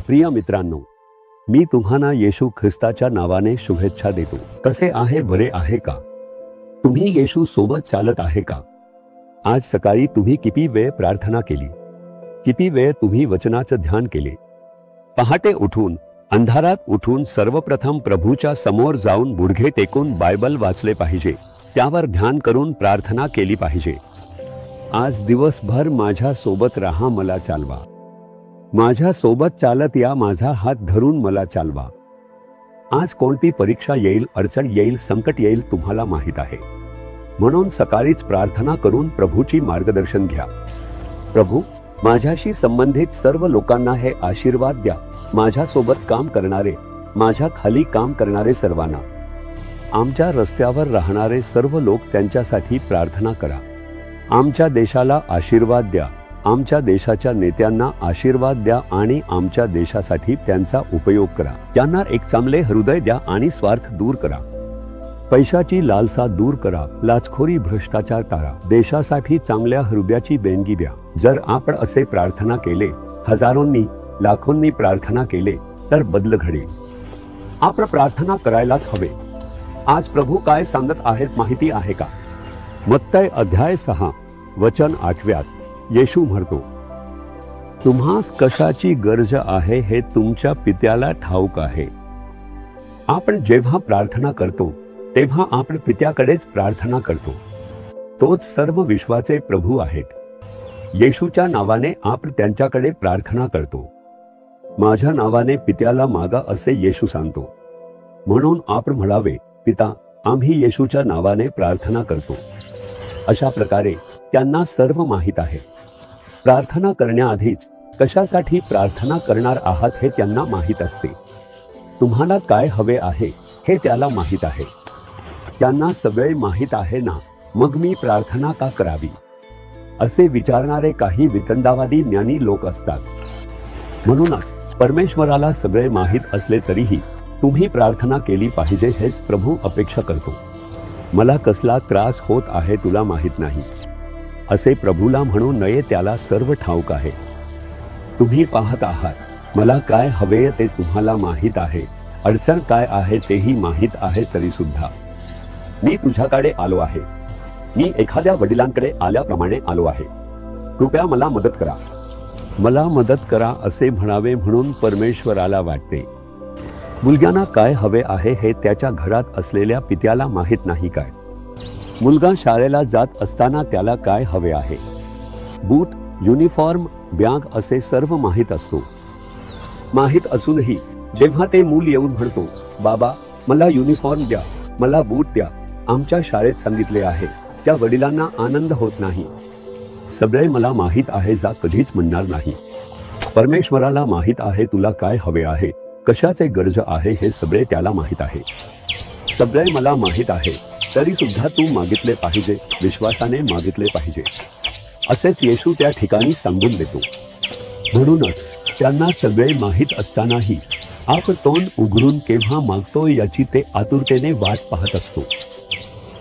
प्रिय मित्रांनो, मी तुम्हाला येशू ख्रिस्ताच्या नावाने शुभेच्छा देतो। कसे आहे, बरे आहे का? तुम्ही येशू सोबत चालत आहे का? आज सकाळी तुम्ही किती वेळ प्रार्थना केली? किती वेळ तुम्ही वचनाचं ध्यान केले? पहाटे उठून, अंधारात उठून सर्वप्रथम प्रभूच्या समोर जाऊन गुडघे टेकून बायबल वाचले पाहिजे, त्यावर ध्यान करून प्रार्थना केली पाहिजे। आज दिवसभर माझ्या सोबत राहा, मला चालवा। माझ्या सोबत चालत या, माझा हात धरून मला चालवा। आज कोणती परीक्षा येईल, अडचण येईल, संकट येईल तुम्हाला माहित आहे, म्हणून सकाळीच प्रार्थना करून प्रभूची मार्गदर्शन घ्या। प्रभू, माझ्याशी संबंधित सर्व लोकांना हे आशीर्वाद द्या, माझ्या सोबत काम करणारे, माझ्या खाली काम करणारे सर्वांना, आमच्या रस्त्यावर राहणारे सर्व लोक, त्यांच्यासाठी प्रार्थना करा। आमच्या देशाला आशीर्वाद द्या, आमच्या देशाच्या नेत्यांना आशीर्वाद द्या आणि आमच्या देशासाठी त्यांचा उपयोग करा। त्यांना एक चांगले हृदय द्या आणि स्वार्थ दूर करा। पैशाची लालसा दूर करा, लाचखोरी, भ्रष्टाचार टाळा। देशासाठी चांगल्या हृदयाची देणगी द्या। जर आपण असे प्रार्थना केले, हजारोंनी, लाखोंनी प्रार्थना केले, तर बदल घडेल। आपण प्रार्थना करायलाच हवे। आज प्रभू काय सांगत आहेत माहिती आहे का? मत्तय अध्याय 6 वचन 8 येशू म्हणतो, तुम्हास कशाची गरज आहे हे तुमच्या पित्याला ठाऊक आहे। आपण जेव्हा प्रार्थना करतो तेव्हा आपण पित्याकडेच प्रार्थना करतो। तोच सर्व विश्वाचे प्रभू आहेत। येशूच्या नावाने आपण त्यांच्याकडे प्रार्थना करतो। माझ्या नावाने पित्याला मागा असे येशू सांगतो। म्हणून आपण म्हणावे, पिता, आम्ही येशूच्या नावाने प्रार्थना करतो। अशा प्रकारे त्यांना सर्व माहित आहे। प्रार्थना करण्याआधीच कशासाठी प्रार्थना करणार आहात हे त्यांना माहित असते। तुम्हाला काय हवे आहे हे त्याला माहित आहे। त्यांना सगळे माहित आहे ना, मग मी प्रार्थना का करावी असे विचारणारे काही वितंडावादी ज्ञानी लोक असतात। म्हणूनच परमेश्वराला सगळे माहित असले तरीही तुम्ही प्रार्थना केली पाहिजे हेच प्रभू अपेक्षा करतो। मला कसला त्रास होत आहे तुला माहित नाही असे प्रभूला म्हणू नये, त्याला सर्व ठाऊक आहे। तुम्ही पाहत आहात, मला काय हवे ते तुम्हाला माहित आहे, अडचण काय आहे तेही माहित आहे, तरी सुद्धा मी तुझ्याकडे आलो आहे। मी एखाद्या वडिलांकडे आल्याप्रमाणे आलो आहे। कृपया मला मदत करा, मला मदत करा असे म्हणावे, म्हणून परमेश्वराला वाटते। मुलग्याला काय हवे आहे हे त्याच्या घरात असलेल्या पित्याला माहित नाही काय? मुलगा शाळेला जात असताना त्याला काय हवे आहे? बूट, युनिफॉर्म, बॅग असे सर्व माहित असतो। माहित असूनही जेव्हा ते मूल येऊन म्हणतो, बाबा मला युनिफॉर्म द्या, मला बूट द्या, आमच्या शाळेत सांगितले आहे, त्या वडिलांना आनंद होत नाही। सगळे मला माहित आहे जा कधीच म्हणणार नाही। परमेश्वराला माहित आहे तुला काय हवे आहे, कशाचे गरज आहे हे सगळे त्याला माहित आहे। सगळे मला माहित आहे, तरी सुद्धा तू मागितले पाहिजे, विश्वासाने मागितले पाहिजे असेच येशू त्या ठिकाणी सांगून देतो। म्हणूनच त्यांना सगळे माहित असतानाही आपण तोंड उघडून केव्हा मागतो याची ते आतुरतेने वाट पाहत असतो।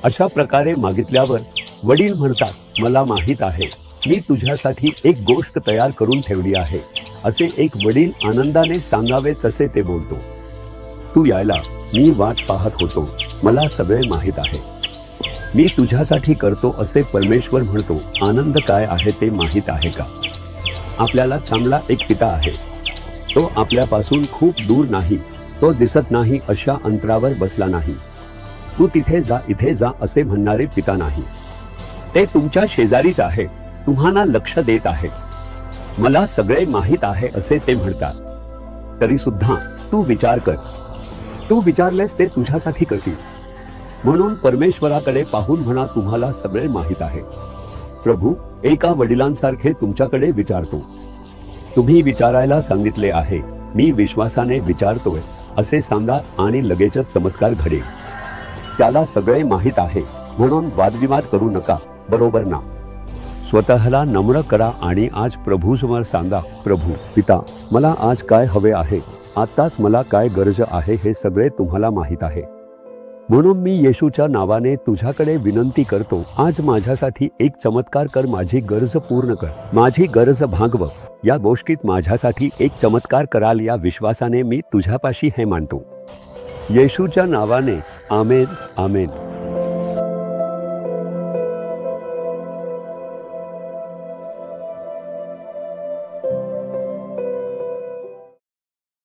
अशा प्रकारे मागितल्यावर वडील म्हणतात, मला माहित आहे, मी तुझ्यासाठी एक गोष्ट तयार करून ठेवली आहे असे एक वडील आनंदाने सांगावे तसे ते बोलतो। तू यायला मी वाट पाहत होतो, मला सगळे माहित आहे, मी तुझ्यासाठी करतो असे परमेश्वर म्हणतो। आनंद काय आहे ते माहित आहे का? आपल्याला चांगला एक पिता आहे। तो आपल्यापासून खूप दूर नाही, तो दिसत नाही अशा अंतरावर बसला नाही। तू तिथे जा, इथे जा असे म्हणणारे पिता नाही। ते तुमच्या शेजारीच आहे, तुम्हाला लक्ष देत आहे। मला सगळे माहित आहे असे ते म्हणतात। तरी सुद्धा तू विचार कर, तू विचारलेस ते तुझ्यासाठी करतील। म्हणून परमेश्वराकडे पाहून म्हणा, तुम्हाला सगळे माहित आहे। प्रभू एका वडिलांसारखे तुमच्याकडे विचारतो। तुम्ही विचारायला सांगितले आहे, मी विश्वासाने विचारतोय असे सांगा आणि लगेचच चमत्कार घडेल। त्याला सगळे माहित आहे, म्हणून वादविवाद करू नका, बरोबर ना? स्वतःला नम्र करा आणि आज प्रभूसमोर सांगा, प्रभू पिता, मला आज काय हवे आहे, आताच मला काय गरज आहे हे सगळे तुम्हाला माहित आहे। म्हणून मी येशूच्या नावाने तुझ्याकडे विनंती करतो, आज माझ्यासाठी एक चमत्कार कर, माझी गरज पूर्ण कर, माझी गरज भागव. या गोष्टीत माझ्यासाठी एक चमत्कार कराल या विश्वासाने मी तुझ्यापाशी हे मानतो. येशूच्या नावाने आमेन, आमेन.